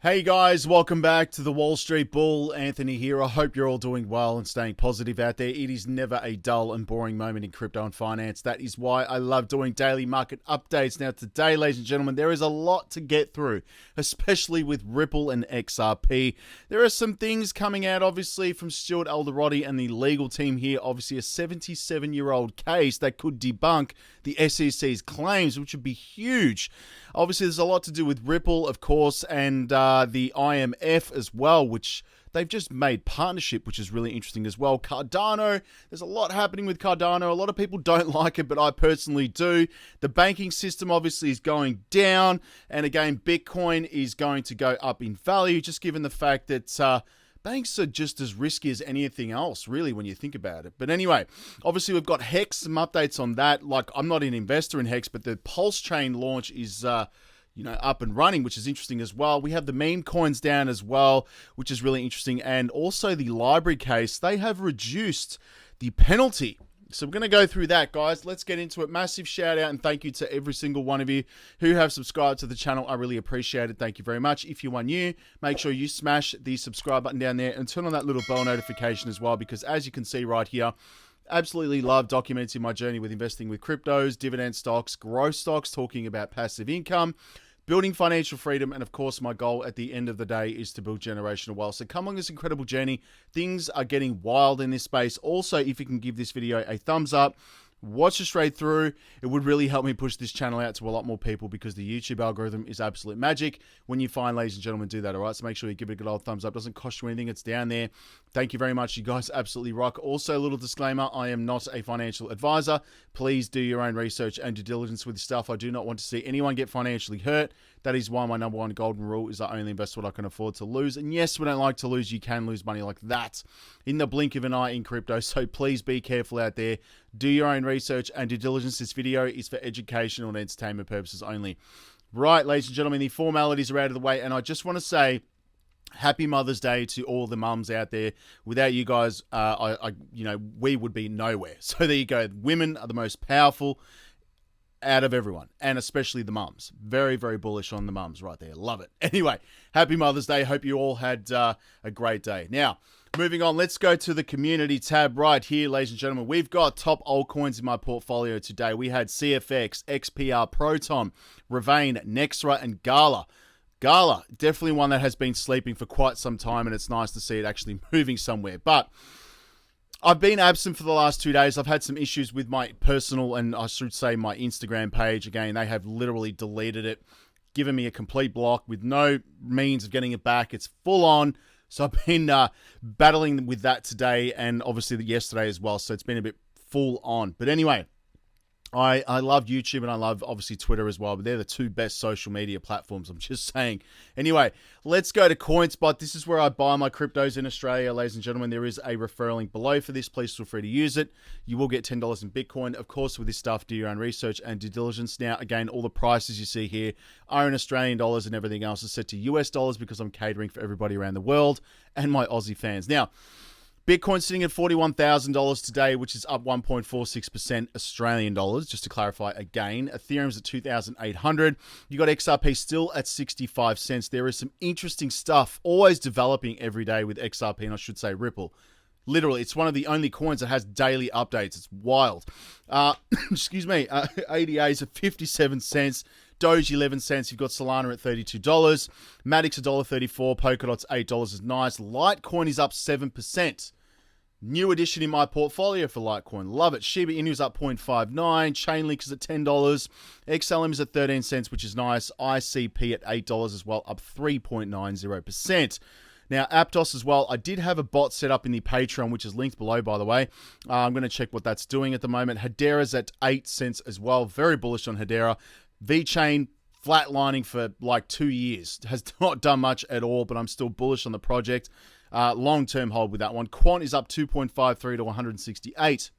Hey guys, welcome back to the Wall Street Bull. Anthony here. I hope you're all doing well and staying positive out there. It is never a dull and boring moment in crypto and finance. That is why I love doing daily market updates. Now today, ladies and gentlemen, there is a lot to get through, especially with Ripple and XRP. There are some things coming out, obviously, from Stuart Algorand and the legal team here. Obviously, a 77-year-old case that could debunk the SEC's claims, which would be huge. Obviously, there's a lot to do with Ripple, of course, and the IMF as well, which they've just made partnership, which is really interesting as well. Cardano, there's a lot happening with Cardano. A lot of people don't like it, but I personally do. The banking system obviously is going down, and again, Bitcoin is going to go up in value, just given the fact that banks are just as risky as anything else, really, when you think about it. But anyway, obviously we've got Hex, some updates on that. Like, I'm not an investor in Hex, but the Pulse Chain launch is up and running, which is interesting as well. We have the meme coins down as well, which is really interesting. And also the library case, they have reduced the penalty. So we're going to go through that, guys. Let's get into it. Massive shout out and thank you to every single one of you who have subscribed to the channel. I really appreciate it. Thank you very much. If you are new, make sure you smash the subscribe button down there and turn on that little bell notification as well, because as you can see right here, absolutely love documenting my journey with investing with cryptos, dividend stocks, growth stocks, talking about passive income, building financial freedom, and of course, my goal at the end of the day is to build generational wealth. So come on this incredible journey. Things are getting wild in this space. Also, if you can give this video a thumbs up, watch it straight through, it would really help me push this channel out to a lot more people, because the YouTube algorithm is absolute magic when you find, ladies and gentlemen, do that, all right? So make sure you give it a good old thumbs up. It doesn't cost you anything. It's down there. Thank you very much. You guys absolutely rock. Also, a little disclaimer, I am not a financial advisor. Please do your own research and due diligence with this stuff. I do not want to see anyone get financially hurt. That is why my number one golden rule is I only invest what I can afford to lose. And yes, we don't like to lose. You can lose money like that in the blink of an eye in crypto. So please be careful out there. Do your own research and due diligence. This video is for educational and entertainment purposes only. Right, ladies and gentlemen, the formalities are out of the way. And I just want to say, Happy Mother's Day to all the mums out there. Without you guys, we would be nowhere. So there you go. Women are the most powerful out of everyone, and especially the mums. Very, very bullish on the mums right there. Love it. Anyway, Happy Mother's Day. Hope you all had a great day. Now, moving on, let's go to the community tab right here, ladies and gentlemen. We've got top altcoins in my portfolio today. We had CFX, XPR, Proton, Ravane, Nexra, and Gala. Gala, definitely one that has been sleeping for quite some time, and it's nice to see it actually moving somewhere. But I've been absent for the last 2 days. I've had some issues with my personal, and I should say my Instagram page. Again, they have literally deleted it, given me a complete block with no means of getting it back. It's full on. So I've been battling with that today, and obviously yesterday as well. So it's been a bit full on. But anyway, I love YouTube, and I love, obviously, Twitter as well. But they're the two best social media platforms, I'm just saying. Anyway, let's go to Coinspot. This is where I buy my cryptos in Australia, ladies and gentlemen. There is a referral link below for this. Please feel free to use it. You will get $10 in Bitcoin. Of course, with this stuff, do your own research and due diligence. Now, again, all the prices you see here are in Australian dollars, and everything else is set to US dollars, because I'm catering for everybody around the world and my Aussie fans. Now, Bitcoin sitting at $41,000 today, which is up 1.46% Australian dollars, just to clarify again. Ethereum's at 2,800. You got XRP still at 65 cents. There is some interesting stuff always developing every day with XRP, and I should say Ripple. Literally, it's one of the only coins that has daily updates. It's wild. Excuse me. ADA's at 57 cents. Doge 11 cents. You've got Solana at $32. Matic's $1.34. Polkadot's $8 is nice. Litecoin is up 7%. New addition in my portfolio for Litecoin. Love it. Shiba Inu is up 0.59. Chainlink is at $10. XLM is at 13 cents, which is nice. ICP at $8 as well, up 3.90%. Now, Aptos as well. I did have a bot set up in the Patreon, which is linked below, by the way. I'm going to check what that's doing at the moment. Hedera's at 8 cents as well. Very bullish on Hedera. VeChain flatlining for like 2 years. Has not done much at all, but I'm still bullish on the project. Long-term hold with that one. Quant is up 2.53 to 168.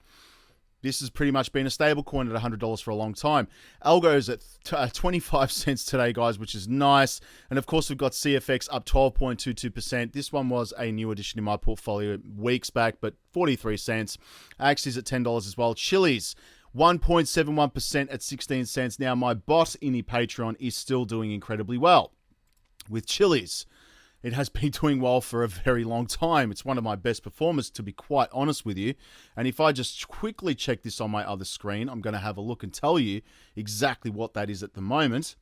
This has pretty much been a stable coin at $100 for a long time. ALGO is at 25 cents today, guys, which is nice. And of course, we've got CFX up 12.22%. This one was a new addition in my portfolio weeks back, but 43 cents. Axie's at $10 as well. Chili's 1.71% at 16 cents. Now, my bot in the Patreon is still doing incredibly well with Chili's. it has been doing well for a very long time. It's one of my best performers, to be quite honest with you. And if I just quickly check this on my other screen, I'm going to have a look and tell you exactly what that is at the moment.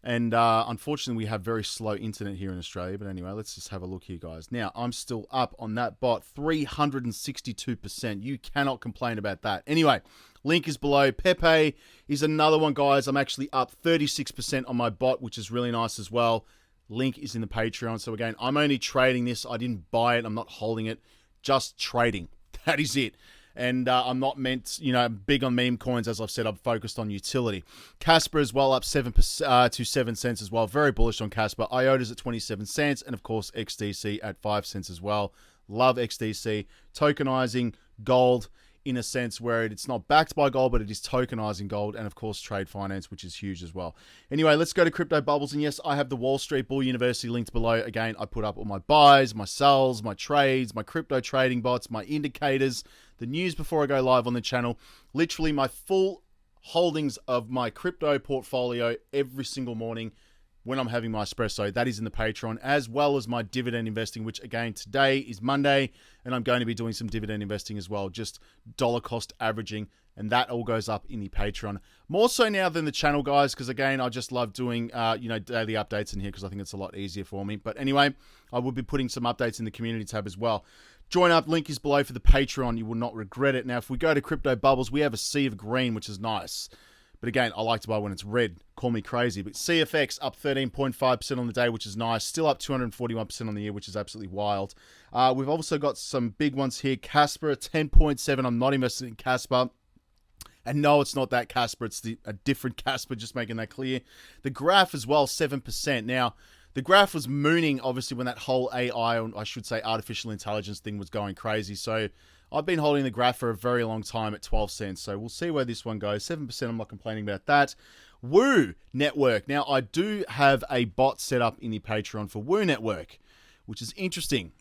And unfortunately, we have very slow internet here in Australia. But anyway, let's just have a look here, guys. Now, I'm still up on that bot, 362%. You cannot complain about that. Anyway, link is below. Pepe is another one, guys. I'm actually up 36% on my bot, which is really nice as well. Link is in the Patreon. So again, I'm only trading this. I didn't buy it. I'm not holding it. Just trading. That is it. And I'm not meant, big on meme coins. As I've said, I'm focused on utility. Casper as well, up 7% to 7 cents as well. Very bullish on Casper. IOTA's at 27 cents. And of course, XDC at 5 cents as well. Love XDC. Tokenizing gold in a sense where it's not backed by gold, but it is tokenizing gold, and of course trade finance, which is huge as well. Anyway, let's go to Crypto Bubbles, and yes, I have the Wall Street Bull University linked below. Again, I put up all my buys, my sells, my trades, my crypto trading bots, my indicators, the news before I go live on the channel, literally my full holdings of my crypto portfolio every single morning when I'm having my espresso. That is in the Patreon, as well as my dividend investing, which again, today is Monday, and I'm going to be doing some dividend investing as well, just dollar cost averaging, and that all goes up in the Patreon. More so now than the channel, guys, because again, I just love doing, daily updates in here because I think it's a lot easier for me. But anyway, I will be putting some updates in the community tab as well. Join up, link is below for the Patreon. You will not regret it. Now, if we go to Crypto Bubbles, we have a sea of green, which is nice. But again, I like to buy when it's red. Call me crazy. But CFX up 13.5% on the day, which is nice. Still up 241% on the year, which is absolutely wild. We've also got some big ones here. Casper, 10.7. I'm not invested in Casper. And no, it's not that Casper. It's a different Casper, just making that clear. The graph as well, 7%. Now, the graph was mooning, obviously, when that whole AI, or I should say artificial intelligence thing was going crazy. So I've been holding the graph for a very long time at 12 cents. So we'll see where this one goes. 7%, I'm not complaining about that. Woo Network. Now, I do have a bot set up in the Patreon for Woo Network, which is interesting,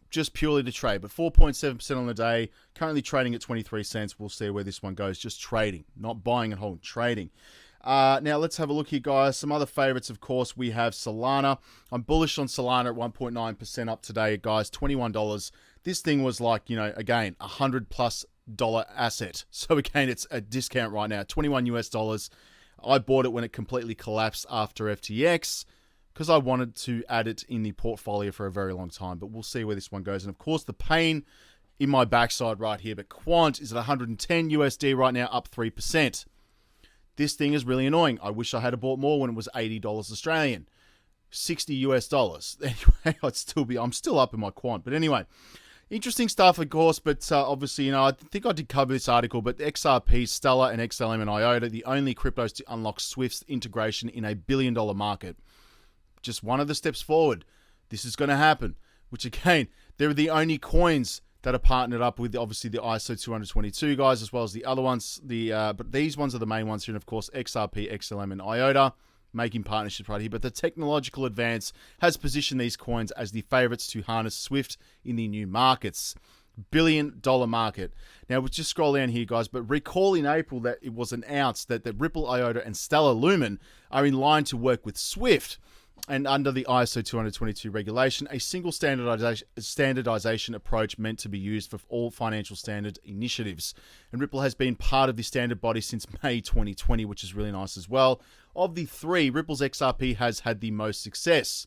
just purely to trade. But 4.7% on the day, currently trading at 23 cents. We'll see where this one goes. Just trading, not buying and holding, trading. Now, let's have a look here, guys. Some other favorites, of course, we have Solana. I'm bullish on Solana at 1.9% up today, guys. $21. This thing was like, again, $100+ asset. So again, it's a discount right now, $21 US. I bought it when it completely collapsed after FTX because I wanted to add it in the portfolio for a very long time. But we'll see where this one goes. And of course, the pain in my backside right here. But Quant is at 110 USD right now, up 3%. This thing is really annoying. I wish I had bought more when it was $80 Australian, $60 US. Anyway, I'm still up in my Quant. But anyway, interesting stuff, of course. But obviously, I think I did cover this article. But XRP, Stellar, and XLM and IOTA, the only cryptos to unlock Swift's integration in $1 billion market. Just one of the steps forward. This is going to happen. Which again, they're the only coins that are partnered up with, obviously, the ISO 222 guys, as well as the other ones. But these ones are the main ones here, and of course, XRP, XLM, and IOTA, making partnerships right here. But the technological advance has positioned these coins as the favorites to harness Swift in the new markets. $1 billion market. Now, we'll just scroll down here, guys, but recall in April that it was announced that the Ripple, IOTA, and Stellar Lumen are in line to work with Swift. And under the ISO 222 regulation, a single standardization approach meant to be used for all financial standard initiatives. And Ripple has been part of the standard body since May 2020, which is really nice as well. Of the three, Ripple's XRP has had the most success.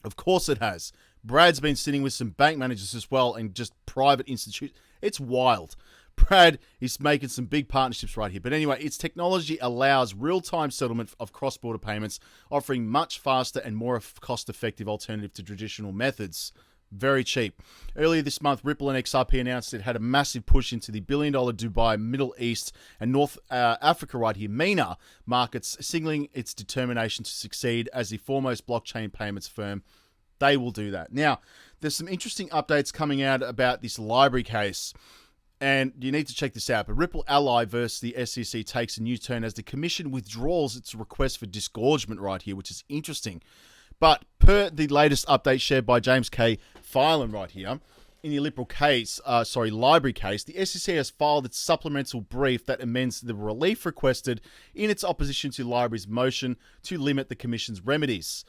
Of course it has. Brad's been sitting with some bank managers as well and just private institutions. It's wild. Brad is making some big partnerships right here. But anyway, its technology allows real-time settlement of cross-border payments, offering much faster and more cost-effective alternative to traditional methods. Very cheap. Earlier this month, Ripple and XRP announced it had a massive push into the billion-dollar Dubai, Middle East, and North Africa right here, MENA markets, signaling its determination to succeed as the foremost blockchain payments firm. They will do that. Now, there's some interesting updates coming out about this library case. And you need to check this out. But Ripple Ally versus the SEC takes a new turn as the commission withdraws its request for disgorgement right here, which is interesting. But per the latest update shared by James K. Filan right here, in the library case, the SEC has filed its supplemental brief that amends the relief requested in its opposition to Library's motion to limit the commission's remedies.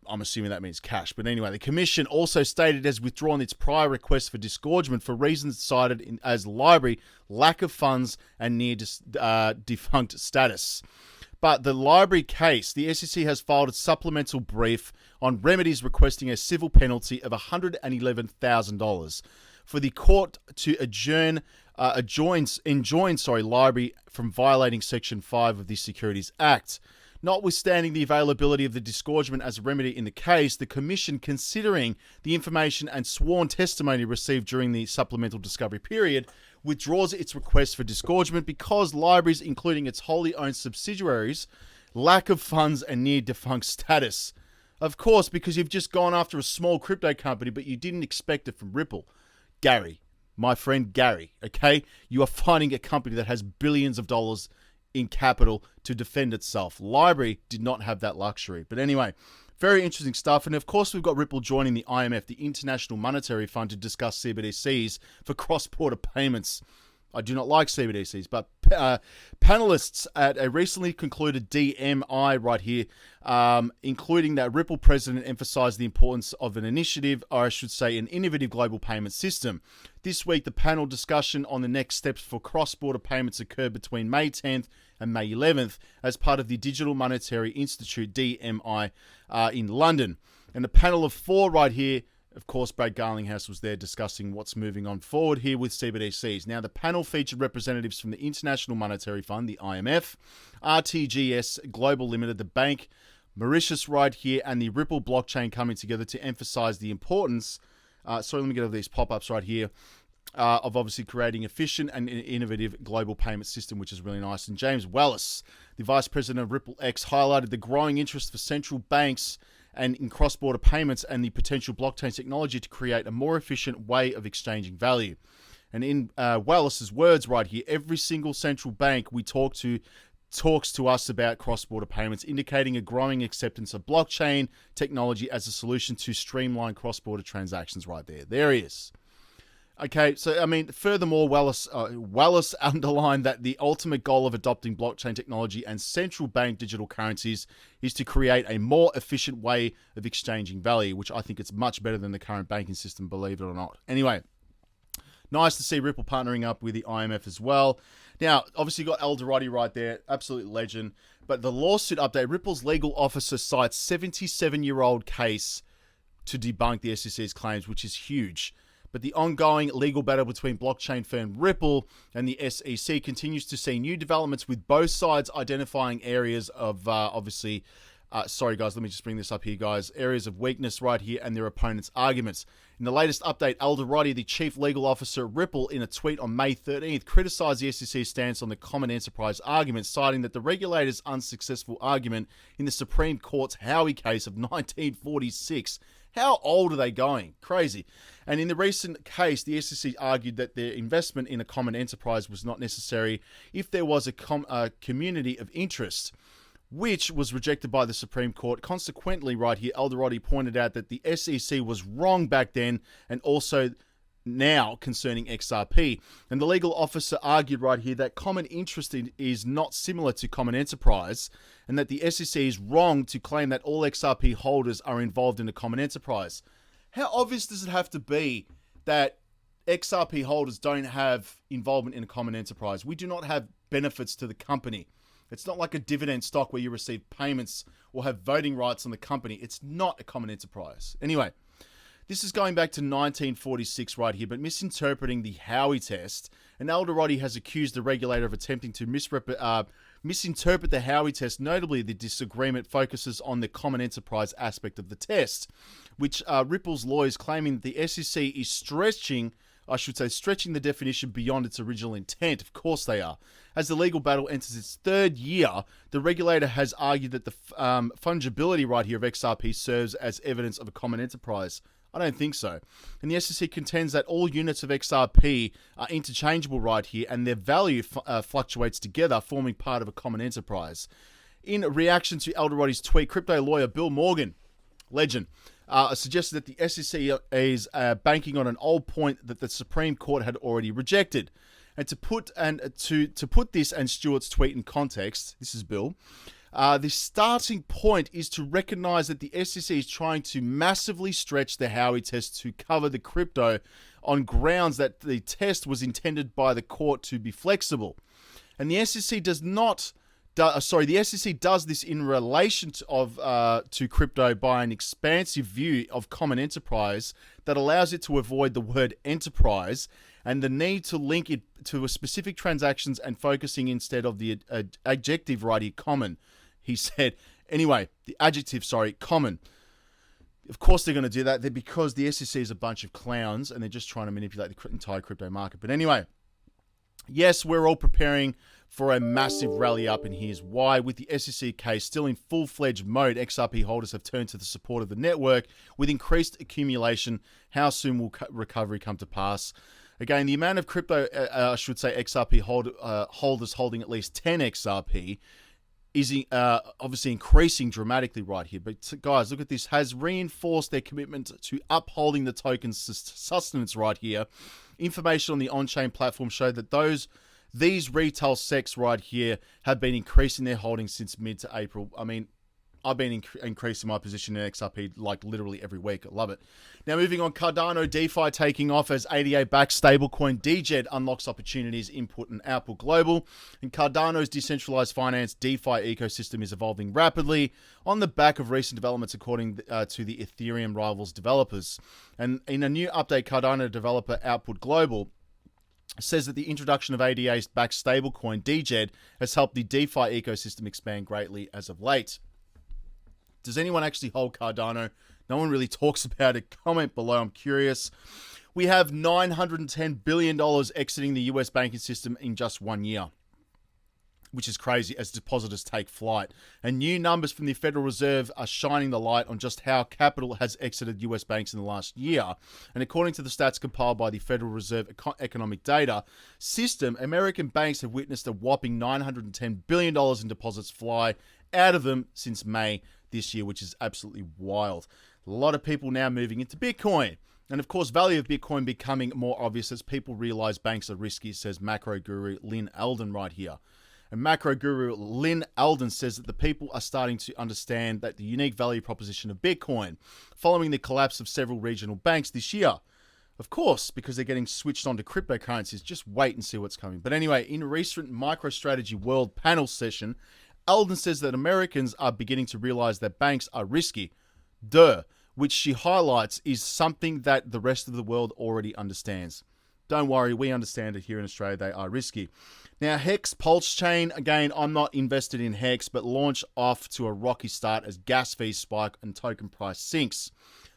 I'm assuming that means cash. But anyway, the commission also stated it has withdrawn its prior request for disgorgement for reasons cited as library, lack of funds, and near defunct status. But the library case, the SEC has filed a supplemental brief on remedies requesting a civil penalty of $111,000 for the court to enjoin library from violating Section 5 of the Securities Act. Notwithstanding the availability of the disgorgement as a remedy in the case, the Commission, considering the information and sworn testimony received during the supplemental discovery period, withdraws its request for disgorgement because libraries, including its wholly owned subsidiaries, lack of funds and near defunct status. Of course, because you've just gone after a small crypto company, but you didn't expect it from Ripple. Gary, my friend Gary, okay? You are fighting a company that has billions of dollars in capital to defend itself. Library did not have that luxury. But anyway, very interesting stuff. And of course, we've got Ripple joining the IMF, the International Monetary Fund, to discuss CBDCs for cross-border payments. I do not like CBDCs, but panelists at a recently concluded DMI right here, including that Ripple president, emphasized the importance of an initiative, or I should say an innovative global payment system. This week, the panel discussion on the next steps for cross-border payments occurred between May 10th and May 11th as part of the Digital Monetary Institute, DMI, in London. And the panel of four right here, of course, Brad Garlinghouse was there discussing what's moving on forward here with CBDCs. Now, the panel featured representatives from the International Monetary Fund, the IMF, RTGS Global Limited, the bank, Mauritius right here, and the Ripple blockchain coming together to emphasize the importance, let me get over these pop-ups right here, of obviously creating efficient and innovative global payment system, which is really nice. And James Wallace, the Vice President of Ripple X, highlighted the growing interest for central banks and in cross-border payments and the potential blockchain technology to create a more efficient way of exchanging value. And in Wallace's words right here, every single central bank we talk to talks to us about cross-border payments, indicating a growing acceptance of blockchain technology as a solution to streamline cross-border transactions right there. There he is. Okay, so, I mean, furthermore, Wallace underlined that the ultimate goal of adopting blockchain technology and central bank digital currencies is to create a more efficient way of exchanging value, which I think it's much better than the current banking system, believe it or not. Anyway, nice to see Ripple partnering up with the IMF as well. Now, obviously you got Algorand right there, absolute legend. But the lawsuit update, Ripple's legal officer cites 77-year-old case to debunk the SEC's claims, which is huge. But the ongoing legal battle between blockchain firm Ripple and the SEC continues to see new developments, with both sides identifying areas of, sorry guys, let me just bring this up here, guys. Areas of weakness right here and their opponents' arguments. In the latest update, Algorand, the chief legal officer at Ripple, in a tweet on May 13th, criticized the SEC's stance on the common enterprise argument, citing that the regulator's unsuccessful argument in the Supreme Court's Howey case of 1946. How old are they going? Crazy. And in the recent case, the SEC argued that their investment in a common enterprise was not necessary if there was a community of interest, which was rejected by the Supreme Court. Consequently, right here, Algorand pointed out that the SEC was wrong back then and also now concerning XRP. And the legal officer argued right here that common interest is not similar to common enterprise, and that the SEC is wrong to claim that all XRP holders are involved in a common enterprise. How obvious does it have to be that XRP holders don't have involvement in a common enterprise? We do not have benefits to the company. It's not like a dividend stock where you receive payments or have voting rights on the company. It's not a common enterprise. Anyway, this is going back to 1946 right here, but misinterpreting the Howey test. And Algorand has accused the regulator of attempting to misinterpret the Howey test. Notably, the disagreement focuses on the common enterprise aspect of the test, which Ripple's lawyers claiming that the SEC is stretching the definition beyond its original intent. Of course they are. As the legal battle enters its third year, the regulator has argued that the fungibility right here of XRP serves as evidence of a common enterprise. I don't think so. And the SEC contends that all units of XRP are interchangeable right here, and their value fluctuates together, forming part of a common enterprise. In reaction to Algorand's tweet, crypto lawyer Bill Morgan, legend, suggested that the SEC is banking on an old point that the Supreme Court had already rejected. And to put this and Stuart's tweet in context, this is Bill. The starting point is to recognize that the SEC is trying to massively stretch the Howey test to cover the crypto on grounds that the test was intended by the court to be flexible. And the SEC does not... the SEC does this in relation to crypto by an expansive view of common enterprise that allows it to avoid the word enterprise and the need to link it to a specific transactions and focusing instead of the adjective right here, common. He said, anyway, the adjective, common. Of course they're going to do that because the SEC is a bunch of clowns and they're just trying to manipulate the entire crypto market. But anyway, yes, we're all preparing for a massive rally up, and here's why. With the SEC case still in full-fledged mode, XRP holders have turned to the support of the network. With increased accumulation, how soon will recovery come to pass? Again, the amount of crypto, XRP holders holding at least 10 XRP is obviously increasing dramatically right here. But guys, look at this. Has reinforced their commitment to upholding the token's sustenance right here. Information on the on-chain platform showed that these retail sects right here have been increasing their holdings since mid to April. I mean, I've been increasing my position in XRP like literally every week. I love it. Now, moving on, Cardano DeFi taking off as ADA-backed stablecoin DGED unlocks opportunities input and output global. And Cardano's decentralized finance DeFi ecosystem is evolving rapidly on the back of recent developments according to the Ethereum rivals developers. And in a new update, Cardano developer Output Global says that the introduction of ADA-backed stablecoin DGED has helped the DeFi ecosystem expand greatly as of late. Does anyone actually hold Cardano? No one really talks about it. Comment below. I'm curious. We have $910 billion exiting the US banking system in just 1 year, which is crazy as depositors take flight. And new numbers from the Federal Reserve are shining the light on just how capital has exited US banks in the last year. And according to the stats compiled by the Federal Reserve Economic Data System, American banks have witnessed a whopping $910 billion in deposits fly out of them since May this year, which is absolutely wild. A lot of people now moving into Bitcoin. And of course, value of Bitcoin becoming more obvious as people realize banks are risky, says macro guru Lynn Alden right here. And macro guru Lynn Alden says that the people are starting to understand that the unique value proposition of Bitcoin following the collapse of several regional banks this year. Of course, because they're getting switched on to cryptocurrencies. Just wait and see what's coming. But anyway, in a recent MicroStrategy World panel session, Alden says that Americans are beginning to realize that banks are risky. Which she highlights is something that the rest of the world already understands. Don't worry, we understand it here in Australia. They are risky. Now, Hex Pulse Chain, again, I'm not invested in Hex, but launch off to a rocky start as gas fees spike and token price sinks.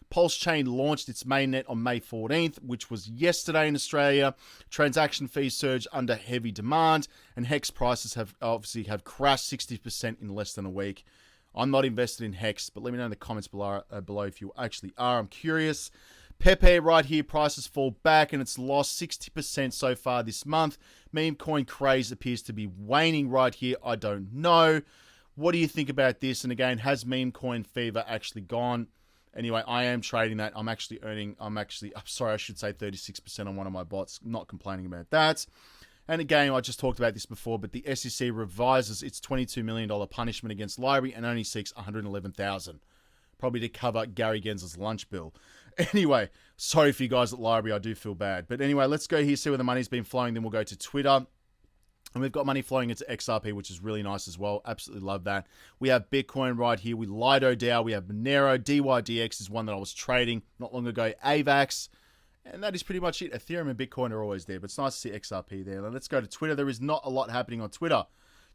Pulse Chain launched its mainnet on May 14th, which was yesterday in Australia. Transaction fees surged under heavy demand, and Hex prices have crashed 60% in less than a week. I'm not invested in Hex, but let me know in the comments below if you actually are. I'm curious. PEPE right here, prices fall back, and it's lost 60% so far this month. Meme coin craze appears to be waning right here. I don't know. What do you think about this? And again, has meme coin fever actually gone? Anyway, I am trading that. I'm sorry, I should say 36% on one of my bots. Not complaining about that. And again, I just talked about this before, but the SEC revises its $22 million punishment against Library and only seeks $111,000. Probably to cover Gary Gensler's lunch bill. Anyway, sorry for you guys at Library. I do feel bad. But anyway, let's go here, see where the money's been flowing. Then we'll go to Twitter. And we've got money flowing into XRP, which is really nice as well. Absolutely love that. We have Bitcoin right here. We Lido DAO. We have Monero. DYDX is one that I was trading not long ago. AVAX. And that is pretty much it. Ethereum and Bitcoin are always there. But it's nice to see XRP there. Now let's go to Twitter. There is not a lot happening on Twitter,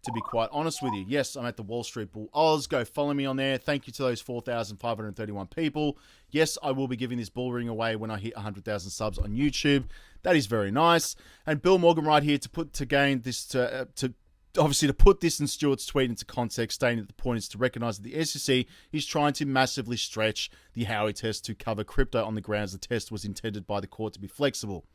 to be quite honest with you. Yes, I'm at the Wall Street Bull Oz. Go follow me on there. Thank you to those 4,531 people. Yes, I will be giving this bull ring away when I hit 100,000 subs on YouTube. That is very nice. And Bill Morgan right here to put this in Stuart's tweet into context, stating that the point is to recognize that the SEC is trying to massively stretch the Howey test to cover crypto on the grounds the test was intended by the court to be flexible.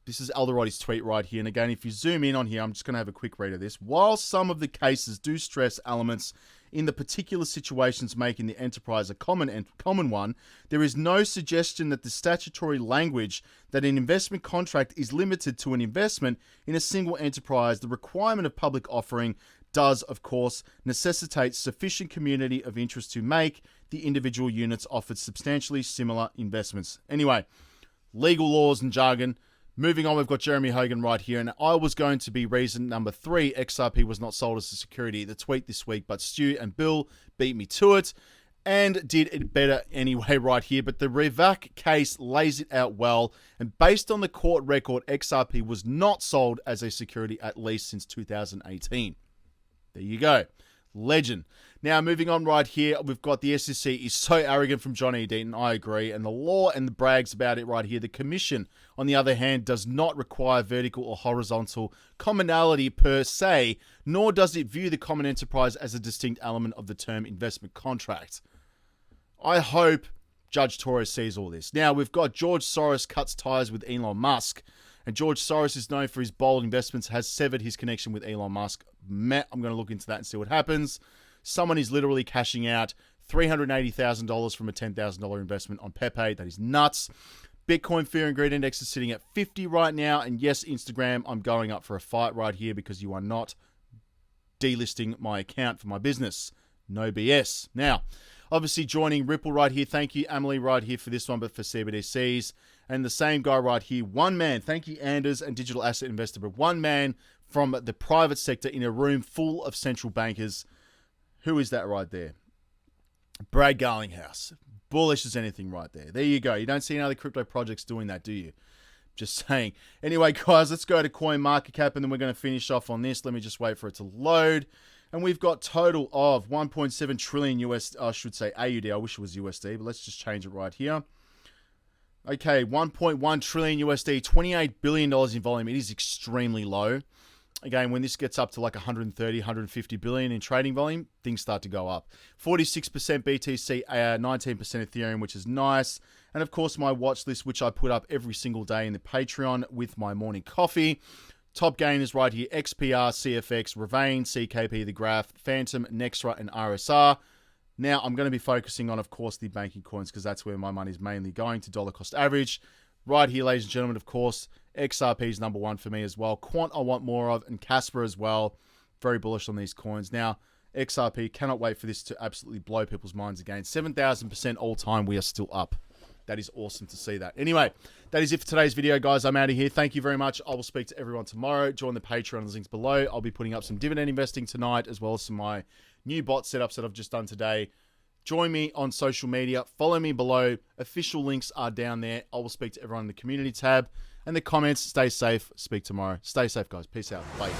This is Eldoradi's tweet right here. And again, if you zoom in on here, I'm just going to have a quick read of this. While some of the cases do stress elements in the particular situations making the enterprise a common one, there is no suggestion that the statutory language that an investment contract is limited to an investment in a single enterprise, the requirement of public offering, does, of course, necessitate sufficient community of interest to make the individual units offered substantially similar investments. Anyway, legal laws and jargon. Moving on, we've got Jeremy Hogan right here, and I was going to be reason number 3, XRP was not sold as a security, the tweet this week, but Stu and Bill beat me to it and did it better anyway right here. But the Revac case lays it out well, and based on the court record, XRP was not sold as a security at least since 2018. There you go. Legend. Now, moving on right here, we've got the SEC is so arrogant from John E. Deaton. I agree. And the law and the brags about it right here. The commission, on the other hand, does not require vertical or horizontal commonality per se, nor does it view the common enterprise as a distinct element of the term investment contract. I hope Judge Torres sees all this. Now, we've got George Soros cuts ties with Elon Musk. And George Soros is known for his bold investments, has severed his connection with Elon Musk. I'm going to look into that and see what happens. Someone is literally cashing out $380,000 from a $10,000 investment on PEPE. That is nuts. Bitcoin Fear and Greed Index is sitting at 50 right now. And yes, Instagram, I'm going up for a fight right here because you are not delisting my account for my business. No BS. Now, obviously joining Ripple right here. Thank you, Emily, right here for this one, but for CBDCs. And the same guy right here, one man. Thank you, Anders, and Digital Asset Investor, but one man from the private sector in a room full of central bankers. Who is that right there? Brad Garlinghouse. Bullish as anything right there. There you go. You don't see any other crypto projects doing that, do you? Just saying. Anyway, guys, let's go to CoinMarketCap, and then we're going to finish off on this. Let me just wait for it to load. And we've got total of 1.7 trillion US, I should say AUD. I wish it was USD, but let's just change it right here. Okay, 1.1 trillion USD, $28 billion in volume. It is extremely low. Again, when this gets up to like 130, 150 billion in trading volume, things start to go up. 46% BTC, 19% Ethereum, which is nice. And of course, my watch list, which I put up every single day in the Patreon with my morning coffee. Top gainers right here, XPR, CFX, Ravane, CKP, The Graph, Phantom, Nextra, and RSR. Now, I'm going to be focusing on, of course, the banking coins because that's where my money is mainly going to dollar cost average. Right here, ladies and gentlemen, of course, XRP is number 1 for me as well. Quant, I want more of, and Casper as well. Very bullish on these coins. Now, XRP, cannot wait for this to absolutely blow people's minds again. 7,000% all time, we are still up. That is awesome to see that. Anyway, that is it for today's video, guys. I'm out of here. Thank you very much. I will speak to everyone tomorrow. Join the Patreon, the links below. I'll be putting up some dividend investing tonight, as well as some of my new bot setups that I've just done today. Join me on social media. Follow me below. Official links are down there. I will speak to everyone in the community tab. And the comments, stay safe. Speak tomorrow. Stay safe, guys. Peace out. Bye.